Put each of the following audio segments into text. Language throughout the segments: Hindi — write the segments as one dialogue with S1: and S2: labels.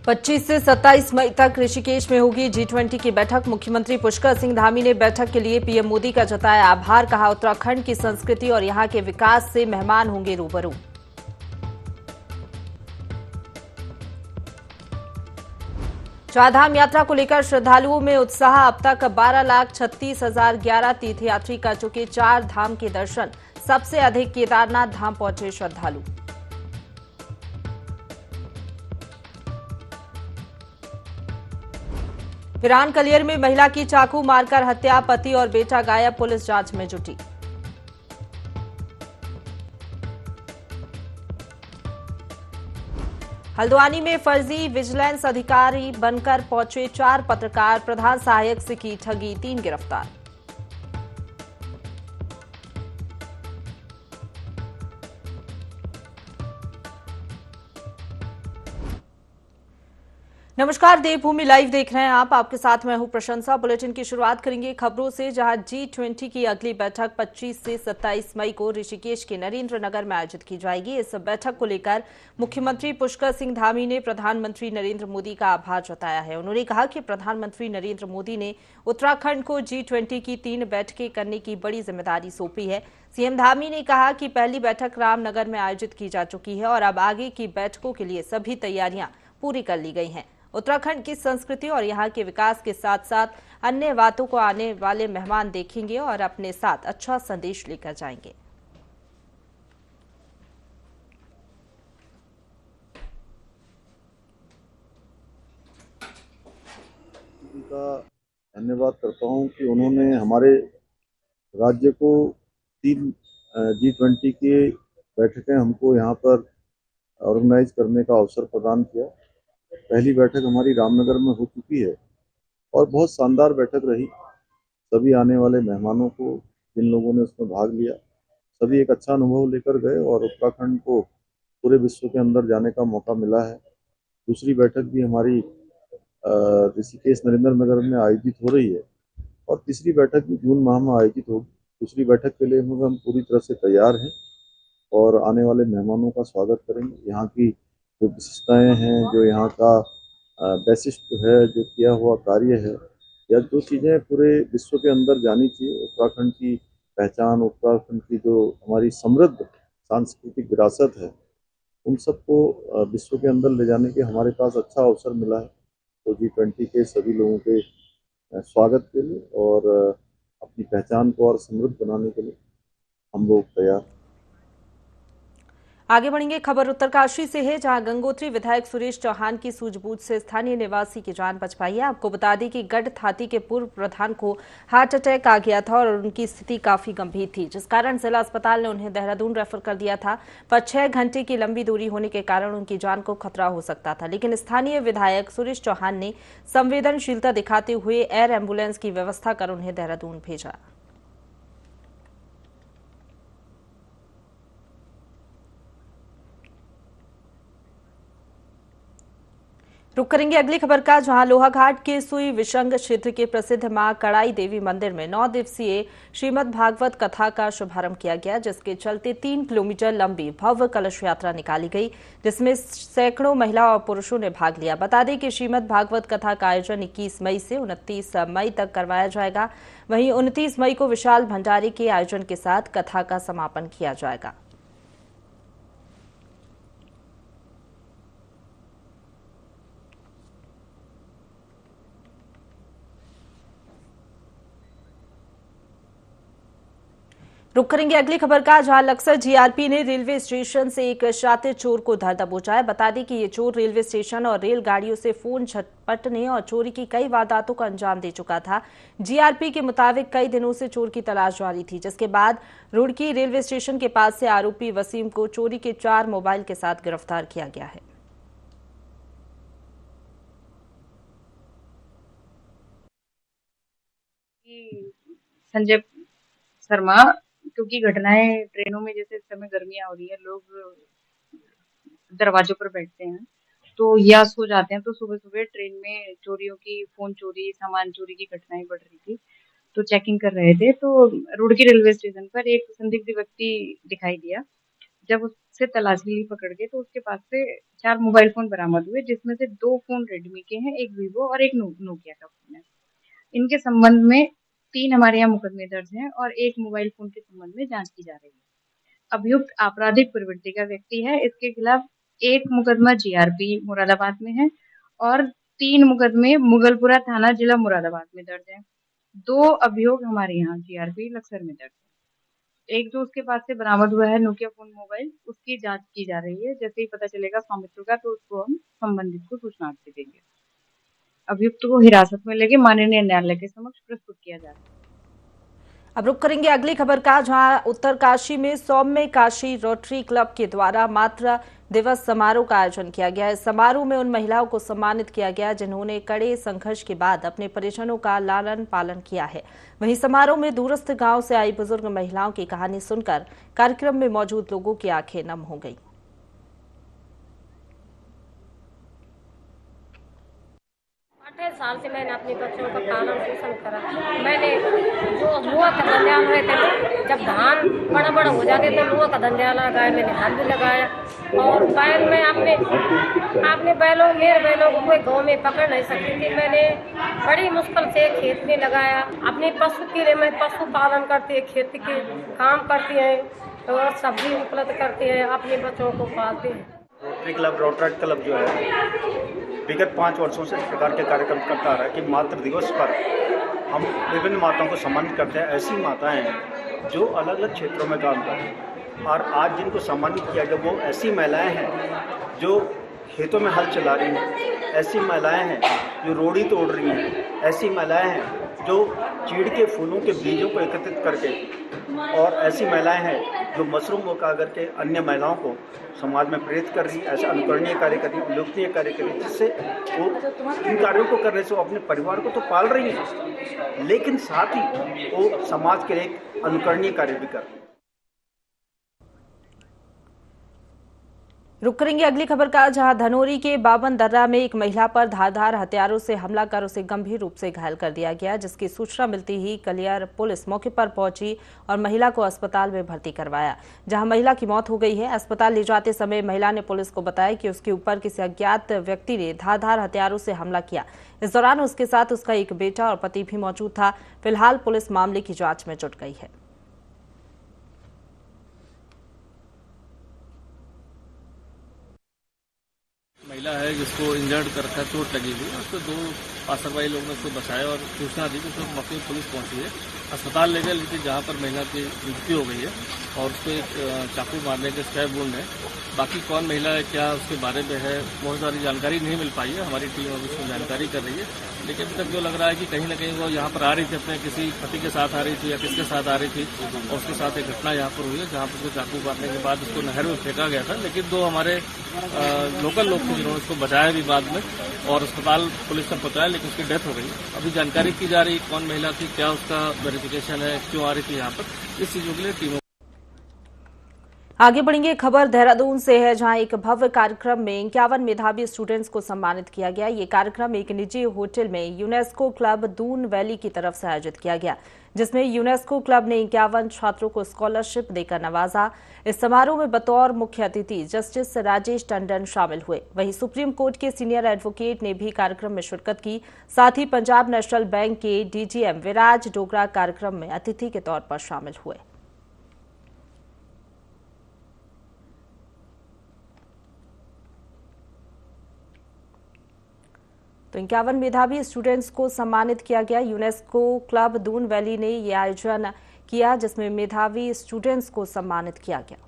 S1: 25 से 27 मई तक ऋषिकेश में होगी G20 की बैठक। मुख्यमंत्री पुष्कर सिंह धामी ने बैठक के लिए पीएम मोदी का जताया आभार। कहा, उत्तराखंड की संस्कृति और यहां के विकास से मेहमान होंगे रूबरू। चारधाम यात्रा को लेकर श्रद्धालुओं में उत्साह। अब तक 12,36,011 तीर्थयात्री कर चुके चार धाम के दर्शन। सबसे अधिक केदारनाथ धाम पहुंचे श्रद्धालु। ईरान कलियर में महिला की चाकू मारकर हत्या, पति और बेटा गायब, पुलिस जांच में जुटी। हल्द्वानी में फर्जी विजिलेंस अधिकारी बनकर पहुंचे चार पत्रकार, प्रधान सहायक से की ठगी, 3 गिरफ्तार। नमस्कार, देवभूमि लाइव देख रहे हैं आप। आपके साथ मैं हूं प्रशंसा। बुलेटिन की शुरुआत करेंगे खबरों से, जहां G20 की अगली बैठक 25 से 27 मई को ऋषिकेश के नरेंद्र नगर में आयोजित की जाएगी। इस बैठक को लेकर मुख्यमंत्री पुष्कर सिंह धामी ने प्रधानमंत्री नरेंद्र मोदी का आभार जताया है। उन्होंने कहा कि प्रधानमंत्री नरेंद्र मोदी ने उत्तराखंड को G20 की 3 बैठकें करने की बड़ी जिम्मेदारी सौंपी है। सीएम धामी ने कहा कि पहली बैठक रामनगर में आयोजित की जा चुकी है और अब आगे की बैठकों के लिए सभी तैयारियां पूरी कर ली गई हैं। उत्तराखंड की संस्कृति और यहां के विकास के साथ साथ अन्य बातों को आने वाले मेहमान देखेंगे और अपने साथ अच्छा संदेश लेकर जाएंगे।
S2: उनका धन्यवाद करता हूं कि उन्होंने हमारे राज्य को 3 G20 की बैठकें हमको यहाँ पर ऑर्गेनाइज करने का अवसर प्रदान किया। पहली बैठक हमारी रामनगर में हो चुकी है और बहुत शानदार बैठक रही। सभी आने वाले मेहमानों को, जिन लोगों ने उसमें भाग लिया, सभी एक अच्छा अनुभव लेकर गए और उत्तराखंड को पूरे विश्व के अंदर जाने का मौका मिला है। दूसरी बैठक भी हमारी ऋषिकेश नरेंद्र नगर में आयोजित हो रही है और तीसरी बैठक भी जून माह में आयोजित होगी। दूसरी बैठक के लिए हम पूरी तरह से तैयार हैं और आने वाले मेहमानों का स्वागत करेंगे। यहाँ की जो विशेषताएं हैं, जो यहाँ का वैशिष्ट है, जो किया हुआ कार्य है, या जो चीज़ें पूरे विश्व के अंदर जानी चाहिए, उत्तराखंड की पहचान, उत्तराखंड की जो हमारी समृद्ध सांस्कृतिक विरासत है, उन सबको विश्व के अंदर ले जाने के हमारे पास अच्छा अवसर मिला है। तो G20 के सभी लोगों के स्वागत के लिए और अपनी पहचान को और समृद्ध बनाने के लिए हम लोग तैयार।
S1: आगे बढ़ेंगे। खबर उत्तरकाशी से है, जहां गंगोत्री विधायक सुरेश चौहान की सूझबूझ से स्थानीय निवासी की जान बच पाई है। आपको बता दें कि गढ़ थाती के पूर्व प्रधान को हार्ट अटैक आ गया था और उनकी स्थिति काफी गंभीर थी, जिस कारण जिला अस्पताल ने उन्हें देहरादून रेफर कर दिया था। पर 6 घंटे की लंबी दूरी होने के कारण उनकी जान को खतरा हो सकता था, लेकिन स्थानीय विधायक सुरेश चौहान ने संवेदनशीलता दिखाते हुए एयर एम्बुलेंस की व्यवस्था कर उन्हें देहरादून भेजा। रुक करेंगे अगली खबर का, जहां लोहाघाट के सुई विशंग क्षेत्र के प्रसिद्ध मां कड़ाई देवी मंदिर में 9 दिवसीय श्रीमद् भागवत कथा का शुभारंभ किया गया, जिसके चलते 3 किलोमीटर लंबी भव्य कलश यात्रा निकाली गई, जिसमें सैकड़ों महिला और पुरुषों ने भाग लिया। बता दें कि श्रीमद् भागवत कथा का आयोजन 21 मई से 29 मई तक करवाया जाएगा। वहीं 29 मई को विशाल भंडारे के आयोजन के साथ कथा का समापन किया जाएगा। रुक करेंगे अगली खबर का, जहां लक्सर जीआरपी ने रेलवे स्टेशन से एक शातिर चोर को धर दबोचा। बता दें कि ये चोर रेलवे स्टेशन और रेलगाड़ियों से फोन झपटने और चोरी की कई वारदातों को अंजाम दे चुका था। जीआरपी के मुताबिक कई दिनों से चोर की तलाश जारी थी, जिसके बाद रुड़की रेलवे स्टेशन के पास से आरोपी वसीम को चोरी के 4 मोबाइल के साथ गिरफ्तार किया गया है।
S3: संजय शर्मा, क्योंकि घटनाएं ट्रेनों में जैसे इस समय गर्मियां हो रही है, लोग दरवाजों पर बैठते हैं तो या सो जाते हैं, तो सुबह सुबह ट्रेन में चोरियों की, फोन चोरी, सामान चोरी की घटनाएं बढ़ रही थी। तो चेकिंग कर रहे थे तो रुड़की रेलवे स्टेशन पर एक संदिग्ध व्यक्ति दिखाई दिया। जब उस से तलाशी ली पकड़ के, तो उसके पास से 4 मोबाइल फ़ोन बरामद हुए, जिसमें से 2 फ़ोन रेडमी के हैं, 1 वीवो और 1 नोकिया का फ़ोन है। इनके संबंध में 3 हमारे यहाँ मुकदमे दर्ज हैं और 1 मोबाइल फ़ोन के संबंध में जाँच की जा रही है। अभियुक्त आपराधिक प्रवृत्ति का व्यक्ति है। इसके खिलाफ 1 मुकदमा जीआरपी मुरादाबाद में है और 3 मुकदमे मुगलपुरा थाना जिला मुरादाबाद में दर्ज हैं। 2 अभियोग हमारे यहाँ जीआरपी लक्सर में दर्ज है। एक जो उसके पास से बरामद हुआ है नोकिया फ़ोन मोबाइल, उसकी जाँच की जा रही है। जैसे ही पता चलेगा स्वामित्व का, तो उसको हम संबंधित को सूचना दे देंगे। अभियुक्त को हिरासत में लेके माननीय न्यायालय के समक्ष प्रस्तुत किया जा रहा है।
S1: अब रुक करेंगे अगली खबर का, जहां उत्तरकाशी में सौम्य काशी रोटरी क्लब के द्वारा मातृ दिवस समारोह का आयोजन किया गया। इस समारोह में उन महिलाओं को सम्मानित किया गया जिन्होंने कड़े संघर्ष के बाद अपने परिजनों का लालन पालन किया है। वहीं समारोह में दूरस्थ गांव से आई बुजुर्ग महिलाओं की कहानी सुनकर कार्यक्रम में मौजूद लोगों की आंखें नम हो गई।
S4: 8 साल से मैंने अपने बच्चों का पालन पोषण करा। मैंने जो लोहा का धंधा में थे, जब धान बड़ा बड़ा हो जाते तो लोहा का धंधा लगाया, मैंने हाथ भी लगाया। और बैल में अपने बैलों मेरे बैलों को कोई गाँव में पकड़ नहीं सकती थी। मैंने बड़ी मुश्किल से खेत में लगाया। अपने पशु के लिए मैं पशु पालन करती है, खेती के काम करती है और सब्जी उपलब्ध करती है, अपने बच्चों को पालती है।
S5: रोटरी क्लब रोटरेट क्लब जो है विगत 5 वर्षों से इस प्रकार के कार्यक्रम करता आ रहा है कि मातृ दिवस पर हम विभिन्न माताओं को सम्मानित करते हैं। ऐसी माताएं जो अलग अलग क्षेत्रों में काम कर रही हैं और आज जिनको सम्मानित किया गया वो ऐसी महिलाएं हैं जो खेतों में हल चला रही हैं, ऐसी महिलाएं हैं जो रोड़ी तोड़ रही हैं, ऐसी महिलाएं हैं जो चीड़ के फूलों के बीजों को एकत्रित करके, और ऐसी महिलाएं हैं जो मशरूम उगा करके अन्य महिलाओं को समाज में प्रेरित कर रही है। ऐसे अनुकरणीय कार्य कर रही है, उल्लेखनीय कार्य कर रही है, जिससे वो इन कार्यों को करने से वो अपने परिवार को तो पाल रही है, लेकिन साथ ही वो समाज के लिए एक अनुकरणीय कार्य भी कर रही है।
S1: रुक करेंगे अगली खबर का, जहां धनोरी के बाबन दर्रा में एक महिला पर धारदार हथियारों से हमला कर उसे गंभीर रूप से घायल कर दिया गया, जिसकी सूचना मिलते ही कलियर पुलिस मौके पर पहुंची और महिला को अस्पताल में भर्ती करवाया, जहां महिला की मौत हो गई है। अस्पताल ले जाते समय महिला ने पुलिस को बताया कि उसके ऊपर किसी अज्ञात व्यक्ति ने धारदार हथियारों से हमला किया। इस दौरान उसके साथ उसका एक बेटा और पति भी मौजूद था। फिलहाल पुलिस मामले की जाँच में जुट गई है।
S6: महिला है जिसको इंजर्ड कर रखा है, चोट लगी हुई है। उसको 2 पासरबाई लोगों ने उसको बचाया और सूचना दी कि उसको मौके पर पुलिस पहुंची है, अस्पताल ले गए, लेकिन जहां पर महिला की मृत्यु हो गई है और उसको एक चाकू मारने के स्टैब वुंड है। बाकी कौन महिला है, क्या उसके बारे में है, बहुत सारी जानकारी नहीं मिल पाई है। हमारी टीम अभी उसको जानकारी कर रही है, लेकिन अभी तक जो लग रहा है कि कहीं ना कहीं वो यहाँ पर आ रही थी, अपने किसी पति के साथ आ रही थी या किसके साथ आ रही थी, और उसके साथ एक घटना यहाँ पर हुई है जहाँ पर उसको चाकू मारने के बाद उसको नहर में फेंका गया था। लेकिन 2 हमारे लोकल लोग थे जिन्होंने उसको बचाया भी बाद में और अस्पताल पुलिस तक पहुंचाया, लेकिन उसकी डेथ हो गई। अभी जानकारी की जा रही कौन महिला थी, क्या उसका वेरिफिकेशन है, क्यों आ रही थी यहाँ पर, इस चीजों के लिए टीमों।
S1: आगे बढ़ेंगे, खबर देहरादून से है, जहां एक भव्य कार्यक्रम में 51 मेधावी स्टूडेंट्स को सम्मानित किया गया। ये कार्यक्रम एक निजी होटल में यूनेस्को क्लब दून वैली की तरफ से आयोजित किया गया, जिसमें यूनेस्को क्लब ने 51 छात्रों को स्कॉलरशिप देकर नवाजा। इस समारोह में बतौर मुख्य अतिथि जस्टिस राजेश टंडन शामिल हुए। वहीं सुप्रीम कोर्ट के सीनियर एडवोकेट ने भी कार्यक्रम में शिरकत की। साथ ही पंजाब नेशनल बैंक के डीजीएम विराज डोगरा कार्यक्रम में अतिथि के तौर पर शामिल हुए। तो 51 मेधावी स्टूडेंट्स को सम्मानित किया गया। यूनेस्को क्लब दून वैली ने यह आयोजन किया, जिसमें मेधावी स्टूडेंट्स को सम्मानित किया गया।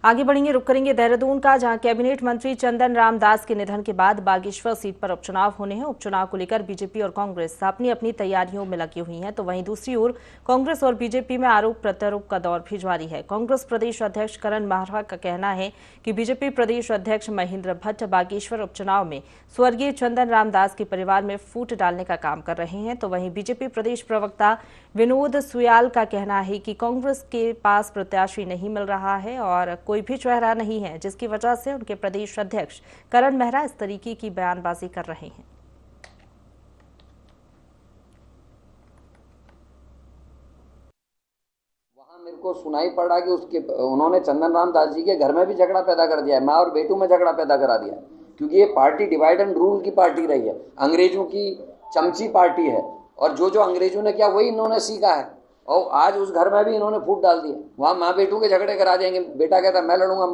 S1: आगे बढ़ेंगे, रुक करेंगे देहरादून का, जहां कैबिनेट मंत्री चंदन राम दास के निधन के बाद बागेश्वर सीट पर उपचुनाव होने हैं। उपचुनाव को लेकर बीजेपी और कांग्रेस अपनी अपनी तैयारियों में लगी हुई हैं, तो वहीं दूसरी ओर कांग्रेस और बीजेपी में आरोप प्रत्यारोप का दौर भी जारी है। कांग्रेस प्रदेश अध्यक्ष करण माहरा का कहना है कि बीजेपी प्रदेश अध्यक्ष महेंद्र भट्ट बागेश्वर उपचुनाव में स्वर्गीय चंदन राम दास के परिवार में फूट डालने का काम कर रहे हैं। तो वहीं बीजेपी प्रदेश प्रवक्ता विनोद सुयाल का कहना है कि कांग्रेस के पास प्रत्याशी नहीं मिल रहा है और कोई भी चेहरा नहीं है, जिसकी वजह से उनके प्रदेश अध्यक्ष करण मेहरा इस तरीके की बयानबाजी कर रहे हैं।
S7: मेरे को सुनाई पड़ा कि उन्होंने चंदन राम दास जी के घर में भी झगड़ा पैदा कर दिया है, माँ और बेटू में झगड़ा पैदा करा दिया है, क्योंकि ये पार्टी डिवाइड एंड रूल की पार्टी रही है, अंग्रेजों की चमची पार्टी है, और जो अंग्रेजों ने किया वही इन्होंने सीखा है, और आज उस घर में भी इन्होंने फूट डाल दिया। वहाँ माँ बेटू के झगड़े करा देंगे, बेटा कहता मैं लड़ूंगा,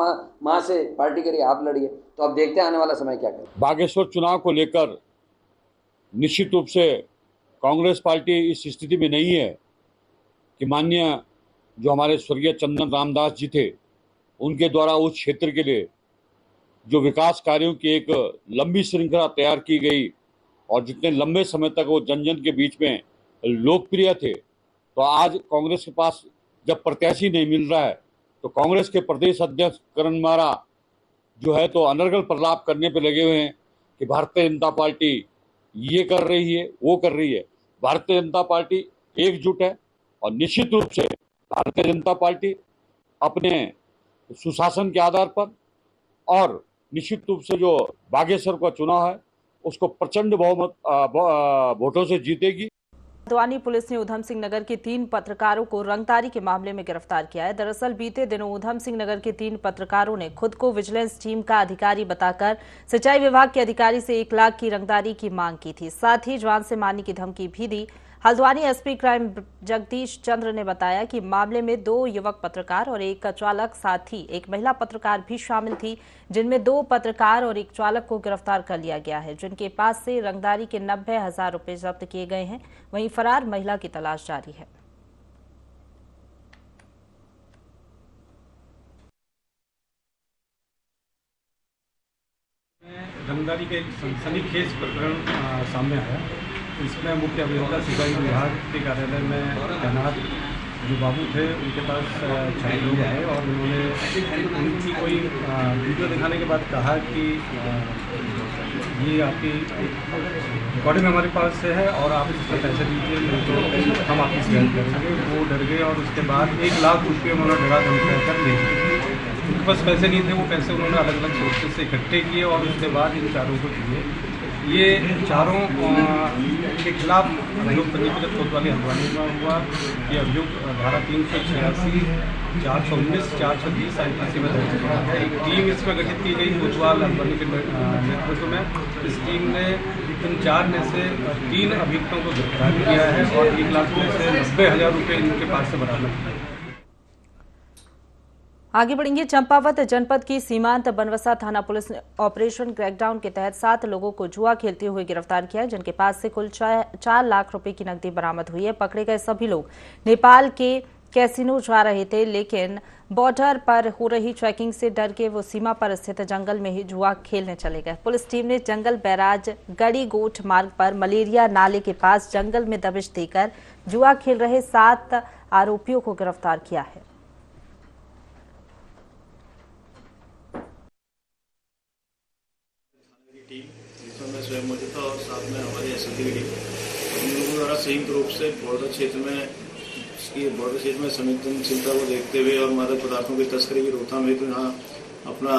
S7: माँ से पार्टी करिए, आप लड़िए। तो अब देखते हैं आने वाला समय क्या करे।
S8: बागेश्वर चुनाव को लेकर निश्चित रूप से कांग्रेस पार्टी इस स्थिति में नहीं है कि माननीय जो हमारे स्वर्गीय चंदन रामदास जी थे, उनके द्वारा उस क्षेत्र के लिए जो विकास कार्यों की एक लंबी श्रृंखला तैयार की गई और जितने लंबे समय तक वो जन जन के बीच में लोकप्रिय थे, तो आज कांग्रेस के पास जब प्रत्याशी नहीं मिल रहा है तो कांग्रेस के प्रदेश अध्यक्ष करण मेहरा जो है तो अनर्गल प्रलाप करने पे लगे हुए हैं कि भारतीय जनता पार्टी ये कर रही है, वो कर रही है। भारतीय जनता पार्टी एकजुट है और निश्चित रूप से भारतीय जनता पार्टी अपने सुशासन के आधार पर और निश्चित रूप से जो बागेश्वर का चुनाव है उसको प्रचंड बहुमत वोटों से जीतेगी।
S1: हल्द्वानी पुलिस ने ऊधम सिंह नगर के 3 पत्रकारों को रंगदारी के मामले में गिरफ्तार किया है। दरअसल बीते दिनों ऊधम सिंह नगर के 3 पत्रकारों ने खुद को विजिलेंस टीम का अधिकारी बताकर सिंचाई विभाग के अधिकारी से 1 लाख की रंगदारी की मांग की थी, साथ ही जान से मारने की धमकी भी दी। हल्द्वानी एसपी क्राइम जगदीश चंद्र ने बताया कि मामले में 2 युवक पत्रकार और 1 चालक, साथ ही 1 महिला पत्रकार भी शामिल थी, जिनमें 2 पत्रकार और 1 चालक को गिरफ्तार कर लिया गया है, जिनके पास से रंगदारी के 90,000 रुपए जब्त किए गए हैं। वहीं फरार महिला की तलाश जारी है।
S9: रंगदारी का एक सनसनीखेज प्रकरण सामने आया। इसमें मुख्य अभियंता सिंचाई विभाग के कार्यालय में तैनात जो बाबू थे, उनके पास 6 लोग आए और उन्होंने उनकी कोई वीडियो दिखाने के बाद कहा कि ये आपकी रिकॉर्डिंग हमारे पास से है और आप इसमें पैसे दीजिए, नहीं तो हम आपकी शिकायत करेंगे। वो डर गए और उसके बाद 1 लाख रुपये उन्होंने डरा धमकी कर ले। उनके पास पैसे नहीं थे, वो पैसे उन्होंने अलग अलग सोर्सेज से इकट्ठे किए और उसके बाद इन चारों को दिए। ये चारों के खिलाफ अभियोग पंजीकृत कोतवाली हल्द्वानी में हुआ। ये अभियोग धारा 386, 419, 420 IPC में दर्ज किया है। एक टीम इसमें गठित की गई कोतवाल हल्द्वानी के नेतृत्व में। इस टीम ने इन 4 में से 3 अभियुक्तों को गिरफ्तार किया है और 1 लाख में से 90,000 रुपये इनके पास से बरामद किए।
S1: आगे बढ़ेंगे। चंपावत जनपद की सीमांत बनवसा थाना पुलिस ने ऑपरेशन क्रैकडाउन के तहत 7 लोगों को जुआ खेलते हुए गिरफ्तार किया, जिनके पास से कुल 4 लाख रुपए की नकदी बरामद हुई है। पकड़े गए सभी लोग नेपाल के कैसीनो जा रहे थे, लेकिन बॉर्डर पर हो रही चेकिंग से डर के वो सीमा पर स्थित जंगल में ही जुआ खेलने चले गए। पुलिस टीम ने जंगल बैराज गड़ी गोठ मार्ग पर मलेरिया नाले के पास जंगल में दबिश देकर जुआ खेल रहे 7 आरोपियों को गिरफ्तार किया है।
S5: मैं स्वयं मौजूद था और साथ में हमारी एसएसटी की टीम, उन लोगों द्वारा संयुक्त रूप से बॉर्डर क्षेत्र में संवेदनशीलता को देखते हुए और मादक पदार्थों की तस्करी की रोकथाम हेतु यहाँ अपना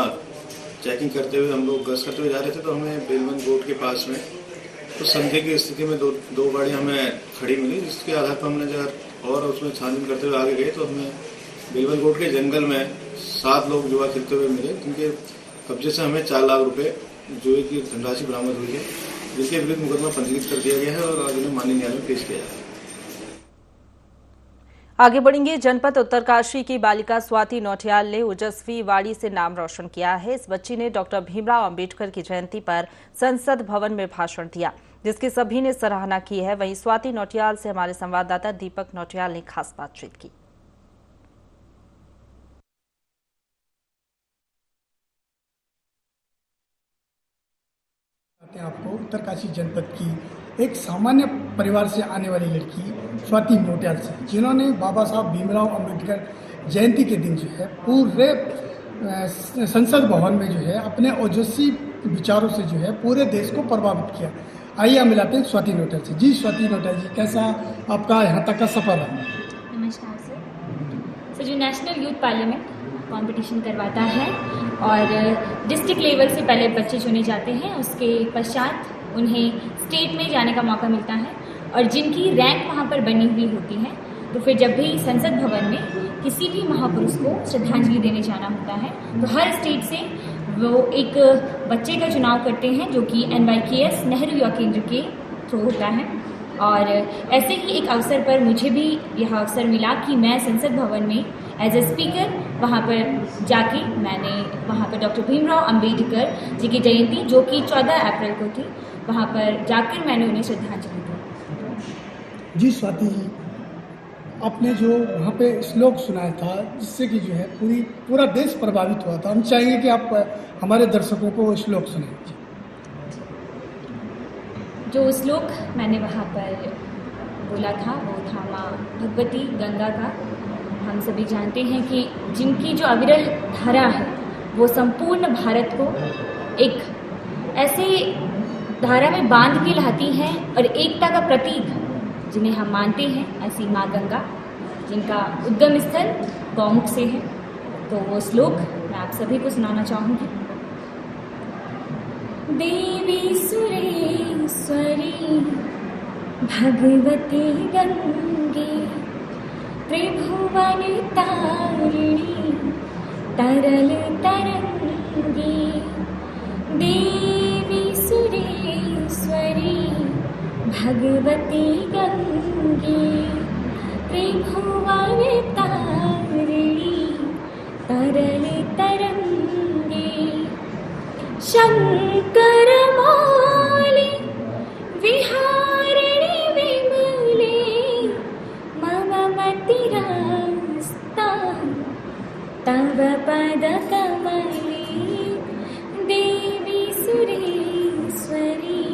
S5: चेकिंग करते हुए हम लोग गश्त करते हुए जा रहे थे। तो हमें बेलवन गोट के पास में तो संदेह की स्थिति में दो गाड़ियाँ हमें खड़ी मिली, जिसके आधार पर हमने जब और उसमें छानबीन करते हुए आगे गए तो हमें बेलवन गोट के जंगल में 7 लोग जुआ खेलते हुए मिले, जिनके कब्जे से हमें 4 लाख रुपए जुए की धनराशि बरामद हुई है, जिसके विरुद्ध मुकदमा पंजीकृत कर दिया गया है और आज उन्हें माननीय न्यायालय में पेश किया है।
S1: आगे बढ़ेंगे। जनपद उत्तरकाशी की बालिका स्वाति नौटियाल ने ओजस्वी वाड़ी से नाम रोशन किया है। इस बच्ची ने डॉक्टर भीमराव अंबेडकर की जयंती पर संसद भवन में भाषण दिया, जिसकी सभी ने सराहना की है। वहीं स्वाति नौटियाल से हमारे संवाददाता दीपक नौटियाल ने खास बातचीत की।
S10: आपको उत्तरकाशी जनपद की एक सामान्य परिवार से आने वाली लड़की स्वाति नौटियाल से, जिन्होंने बाबा साहब भीमराव अंबेडकर जयंती के दिन जो है पूरे संसद भवन में जो है अपने ओजस्वी विचारों से जो है पूरे देश को प्रभावित किया। आइए हम मिलाते हैं स्वाति नौटियाल से। जी स्वाति नौटियाल जी, कैसा आपका यहाँ तक का सफर रहा?
S11: नमस्कार सर। जो नेशनल यूथ पार्लियामेंट कंपटीशन करवाता है और डिस्ट्रिक्ट लेवल से पहले बच्चे चुने जाते हैं, उसके पश्चात उन्हें स्टेट में जाने का मौका मिलता है और जिनकी रैंक वहाँ पर बनी हुई होती है तो फिर जब भी संसद भवन में किसी भी महापुरुष को श्रद्धांजलि देने जाना होता है तो हर स्टेट से वो एक बच्चे का चुनाव करते हैं जो कि NYKS नेहरू युवा केंद्र के थ्रू होता है। और ऐसे ही एक अवसर पर मुझे भी यह अवसर मिला कि मैं संसद भवन में एज ए स्पीकर वहाँ पर जाके मैंने वहाँ पर डॉक्टर भीमराव अंबेडकर जी की जयंती जो कि 14 अप्रैल को थी, वहाँ पर जाकर मैंने उन्हें श्रद्धांजलि दी।
S10: जी स्वाति जी, आपने जो वहाँ पे श्लोक सुनाया था जिससे कि जो है पूरा देश प्रभावित हुआ था, हम चाहेंगे कि आप हमारे दर्शकों को वो श्लोक सुनाएं।
S11: जो श्लोक मैंने वहाँ पर बोला था वो था माँ भगवती गंगा का। हम सभी जानते हैं कि जिनकी जो अविरल धारा है वो संपूर्ण भारत को एक ऐसे धारा में बांध के लाती है और एकता का प्रतीक जिन्हें हम मानते हैं, ऐसी माँ गंगा जिनका उद्गम स्थल गौमुख से है। तो वो श्लोक मैं आप सभी को सुनाना चाहूँगी। देवी सुरेश्वरी भगवती गंगे त्रिभुवन तारिणी तरल तरंगी। देवी सुरेश्वरी भगवती गंगे त्रिभुवन तारिणी तरल तरंगी। शंकर मौली विहारिणी विमले मम मतिरास्ता तव पद कमले। देवी सुरेश्वरी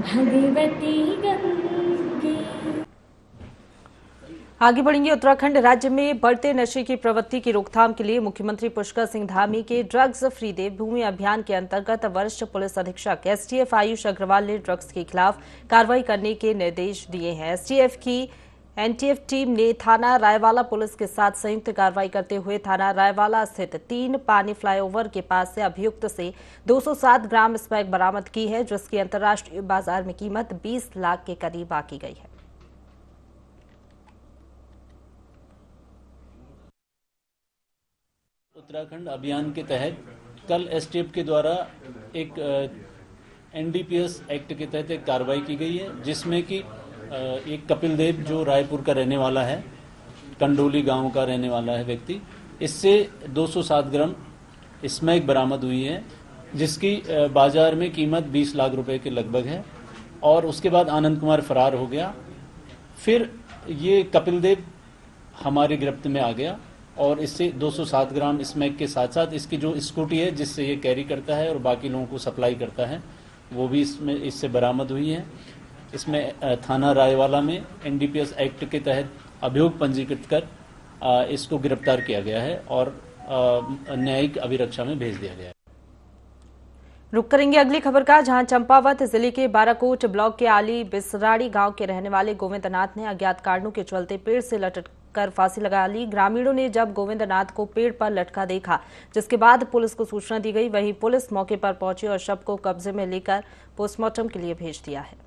S11: भगवती गंगे।
S1: आगे बढ़ेंगे। उत्तराखंड राज्य में बढ़ते नशे की प्रवृत्ति की रोकथाम के लिए मुख्यमंत्री पुष्कर सिंह धामी के ड्रग्स फ्री देवभूमि अभियान के अंतर्गत वरिष्ठ पुलिस अधीक्षक STF आयुष अग्रवाल ने ड्रग्स के खिलाफ कार्रवाई करने के निर्देश दिए हैं। STF की NTF टीम ने थाना रायवाला पुलिस के साथ संयुक्त कार्रवाई करते हुए थाना रायवाला स्थित 3 पानी फ्लाईओवर के पास से अभियुक्त से 207 ग्राम स्मैक बरामद की है, जिसकी अंतर्राष्ट्रीय बाजार में कीमत 20 लाख के करीब आकी गई है।
S12: उत्तराखंड अभियान के तहत कल STF के द्वारा एक NDPS एक्ट के तहत एक कार्रवाई की गई है, जिसमें कि एक कपिल देव जो रायपुर का रहने वाला है, कंडोली गांव का रहने वाला है व्यक्ति, इससे 207 ग्राम स्मैक बरामद हुई है, जिसकी बाजार में कीमत 20 लाख रुपए के लगभग है। और उसके बाद आनंद कुमार फरार हो गया। फिर ये कपिल देव हमारे गिरफ्त में आ गया और इससे 207 ग्राम स्मैक के साथ साथ इसकी जो स्कूटी है जिससे ये कैरी करता है और बाकी लोगों को सप्लाई करता है, वो भी इससे बरामद हुई है। इसमें थाना रायवाला में NDPS एक्ट के तहत अभियोग पंजीकृत कर इसको गिरफ्तार किया गया है और न्यायिक अभिरक्षा में भेज दिया गया है।
S1: रुक करेंगे अगली खबर का, जहां चंपावत जिले के बाराकोट ब्लॉक के आली बिसराड़ी गांव के रहने वाले गोविंदनाथ ने अज्ञात कारणों के चलते पेड़ से लटकर फांसी लगा ली। ग्रामीणों ने जब गोविंदनाथ को पेड़ पर लटका देखा, जिसके बाद पुलिस को सूचना दी गई। वहीं पुलिस मौके पर पहुंची और शव को कब्जे में लेकर पोस्टमार्टम के लिए भेज दिया है।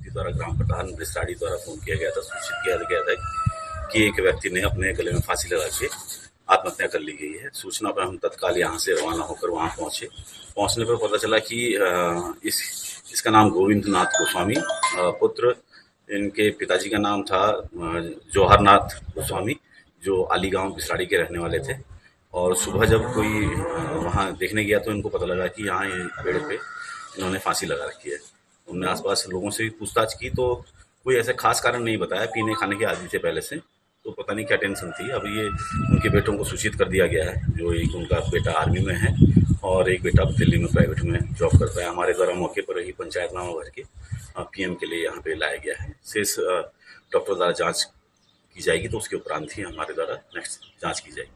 S13: द्वारा ग्राम प्रधान बिसराड़ी द्वारा फोन किया गया था, सूचित किया गया था कि एक व्यक्ति ने अपने गले में फांसी लगा के आत्महत्या कर ली गई है। सूचना पर हम तत्काल यहाँ से रवाना होकर वहाँ पहुंचे। पहुंचने पर पता चला कि इसका नाम गोविंदनाथ गोस्वामी, पुत्र इनके पिताजी का नाम था जौहरनाथ गोस्वामी, जो आली गांव बिसराड़ी के रहने वाले थे। और सुबह जब कोई वहाँ देखने गया तो इनको पता लगा कि यहाँ पेड़ पे इन्होंने फांसी लगा रखी है। उन्होंने आसपास लोगों से भी पूछताछ की तो कोई ऐसा खास कारण नहीं बताया, पीने खाने के आदि थे पहले से, तो पता नहीं क्या टेंशन थी। अब ये उनके बेटों को सूचित कर दिया गया है, जो एक उनका बेटा आर्मी में है और एक बेटा दिल्ली में प्राइवेट में जॉब करता है। हमारे द्वारा मौके पर ही पंचायतनामा भर के PM के लिए यहाँ पे लाया गया है। शेष डॉक्टर द्वारा जाँच की जाएगी तो उसके उपरांत ही हमारे द्वारा नेक्स्ट जाँच की जाएगी।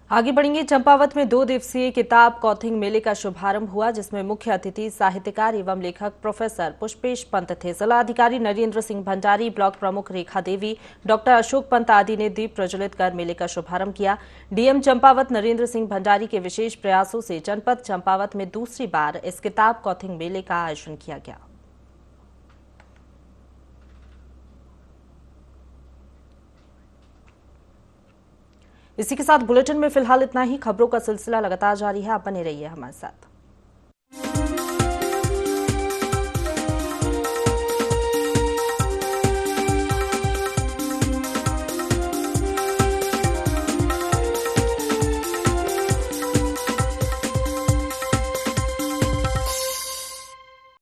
S1: आगे बढ़ेंगे। चंपावत में 2 दिवसीय किताब कौथिंग मेले का शुभारंभ हुआ, जिसमें मुख्य अतिथि साहित्यकार एवं लेखक प्रोफेसर पुष्पेश पंत थे। जिला अधिकारी नरेंद्र सिंह भंडारी, ब्लॉक प्रमुख रेखा देवी, डॉक्टर अशोक पंत आदि ने दीप प्रज्वलित कर मेले का शुभारंभ किया। डीएम चंपावत नरेंद्र सिंह भंडारी के विशेष प्रयासों से जनपद चंपावत में दूसरी बार इस किताब कौथिंग मेले का आयोजन किया गया। इसी के साथ बुलेटिन में फिलहाल इतना ही। खबरों का सिलसिला लगातार जारी है, आप बने रहिए हमारे साथ।